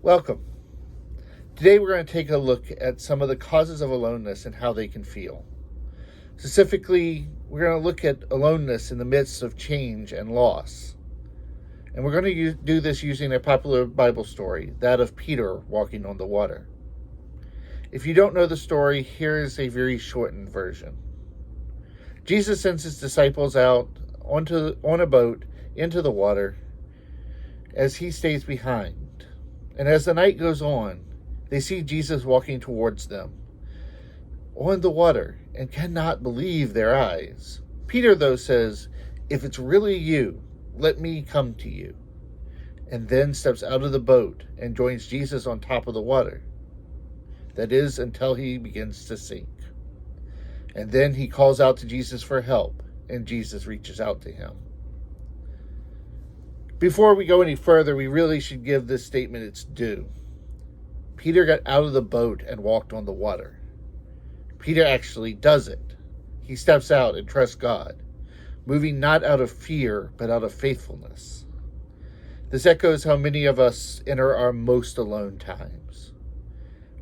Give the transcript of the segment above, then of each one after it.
Welcome. Today we're going to take a look at some of the causes of aloneness and how they can feel. Specifically, we're going to look at aloneness in the midst of change and loss. And we're going to do this using a popular Bible story, that of Peter walking on the water. If you don't know the story, here is a very shortened version. Jesus sends his disciples out on a boat into the water as he stays behind. And as the night goes on, they see Jesus walking towards them on the water and cannot believe their eyes. Peter, though, says, "If it's really you, let me come to you," and then steps out of the boat and joins Jesus on top of the water. That is, until he begins to sink. And then he calls out to Jesus for help, and Jesus reaches out to him. Before we go any further, we really should give this statement its due. Peter got out of the boat and walked on the water. Peter actually does it. He steps out and trusts God, moving not out of fear, but out of faithfulness. This echoes how many of us enter our most alone times.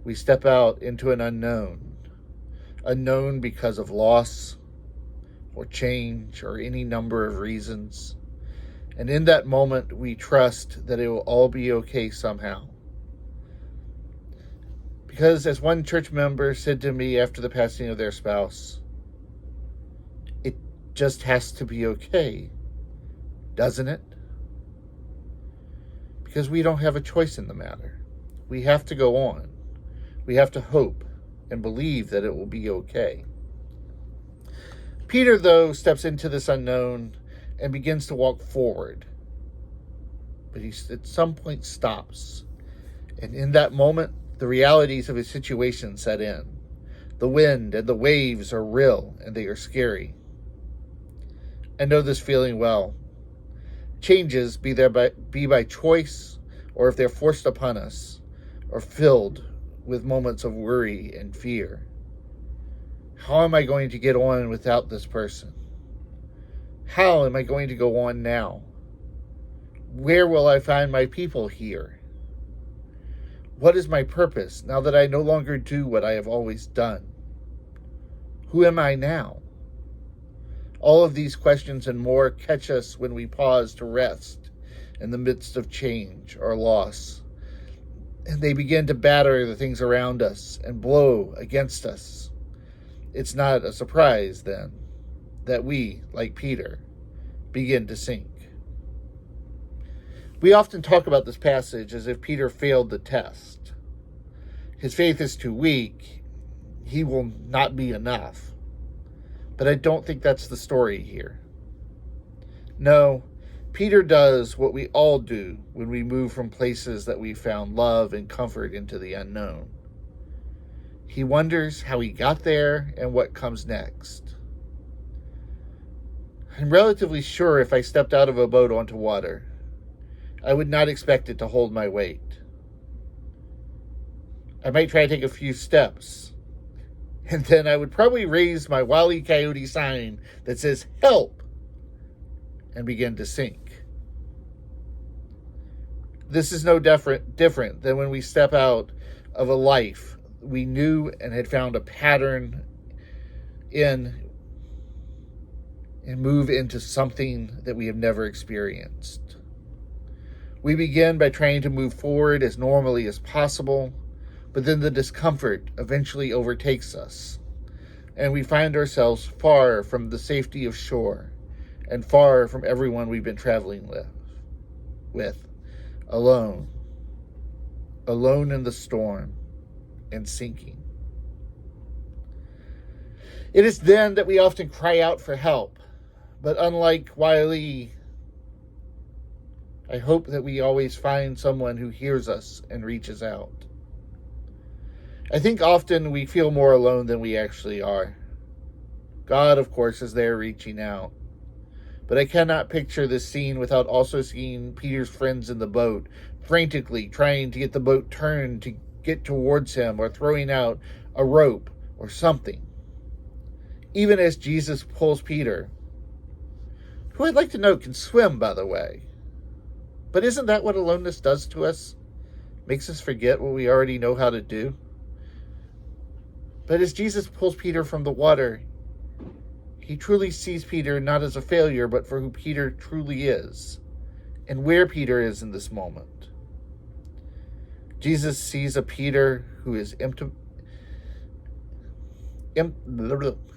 We step out into an unknown because of loss or change or any number of reasons. And in that moment, we trust that it will all be okay somehow. Because as one church member said to me after the passing of their spouse, it just has to be okay, doesn't it? Because we don't have a choice in the matter. We have to go on. We have to hope and believe that it will be okay. Peter, though, steps into this unknown and begins to walk forward. But he at some point stops. And in that moment, the realities of his situation set in. The wind and the waves are real, and they are scary. I know this feeling well. Changes, be by choice, or if they're forced upon us, are filled with moments of worry and fear. How am I going to get on without this person? How am I going to go on now? Where will I find my people here? What is my purpose now that I no longer do what I have always done? Who am I now? All of these questions and more catch us when we pause to rest in the midst of change or loss. And they begin to batter the things around us and blow against us. It's not a surprise, then, that we, like Peter, begin to sink. We often talk about this passage as if Peter failed the test. His faith is too weak. He will not be enough. But I don't think that's the story here. No, Peter does what we all do when we move from places that we found love and comfort into the unknown. He wonders how he got there and what comes next. I'm relatively sure if I stepped out of a boat onto water, I would not expect it to hold my weight. I might try to take a few steps, and then I would probably raise my Wile E. Coyote sign that says, "Help!" and begin to sink. This is no different than when we step out of a life we knew and had found a pattern in and move into something that we have never experienced. We begin by trying to move forward as normally as possible, but then the discomfort eventually overtakes us, and we find ourselves far from the safety of shore and far from everyone we've been traveling with, alone in the storm and sinking. It is then that we often cry out for help, but unlike Wile E., I hope that we always find someone who hears us and reaches out. I think often we feel more alone than we actually are. God, of course, is there reaching out. But I cannot picture this scene without also seeing Peter's friends in the boat, frantically trying to get the boat turned to get towards him, or throwing out a rope or something. Even as Jesus pulls Peter, who I'd like to know can swim, by the way. But isn't that what aloneness does to us? makes us forget what we already know how to do. But as Jesus pulls Peter from the water, he truly sees Peter not as a failure, but for who Peter truly is, and where Peter is in this moment. Jesus sees a Peter who is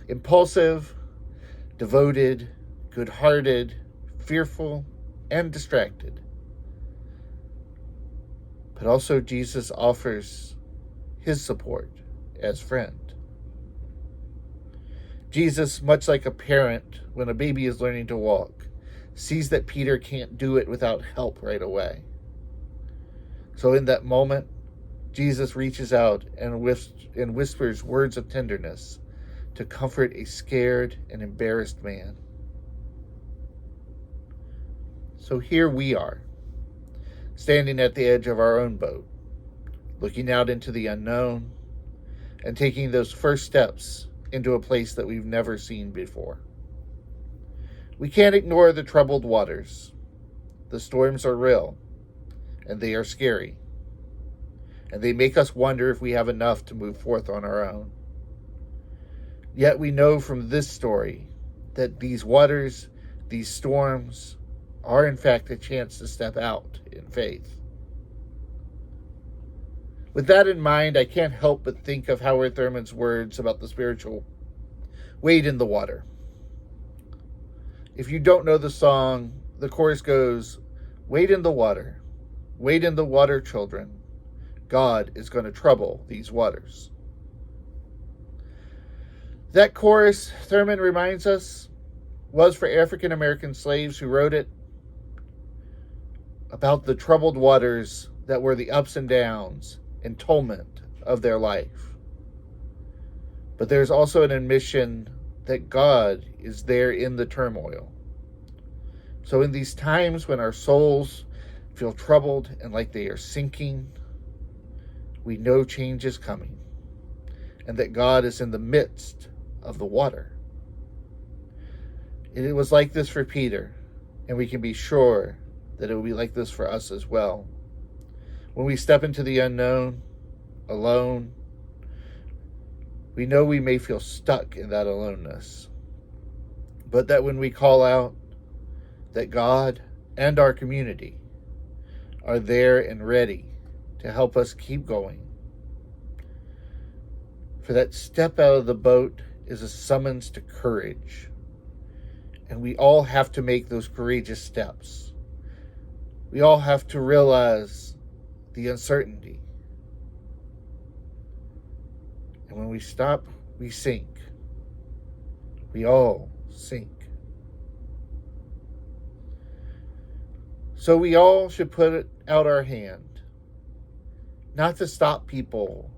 impulsive, devoted, good-hearted, fearful, and distracted. But also Jesus offers his support as friend. Jesus, much like a parent when a baby is learning to walk, sees that Peter can't do it without help right away. So in that moment, Jesus reaches out and whispers words of tenderness to comfort a scared and embarrassed man. So here we are, standing at the edge of our own boat, looking out into the unknown and taking those first steps into a place that we've never seen before. We can't ignore the troubled waters. The storms are real, and they are scary, and they make us wonder if we have enough to move forth on our own. Yet we know from this story that these waters, these storms, are in fact a chance to step out in faith. With that in mind, I can't help but think of Howard Thurman's words about the spiritual wade in the water. If you don't know the song, the chorus goes, "Wade in the water, children. God is going to trouble these waters." That chorus, Thurman reminds us, was for African American slaves who wrote it about the troubled waters that were the ups and downs and tumult of their life. But there's also an admission that God is there in the turmoil. So in these times when our souls feel troubled and like they are sinking, we know change is coming and that God is in the midst of the water. It was like this for Peter, and we can be sure that it will be like this for us as well. When we step into the unknown, alone, we know we may feel stuck in that aloneness. But that when we call out, that God and our community are there and ready to help us keep going. For that step out of the boat is a summons to courage. And we all have to make those courageous steps. We all have to realize the uncertainty. And when we stop, we sink. We all sink. So we all should put out our hand, not to stop people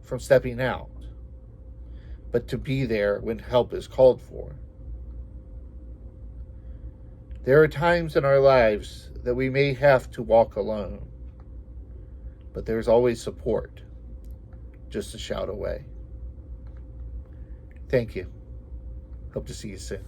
from stepping out, but to be there when help is called for. There are times in our lives that we may have to walk alone, but there's always support, just a shout away. Thank you. Hope to see you soon.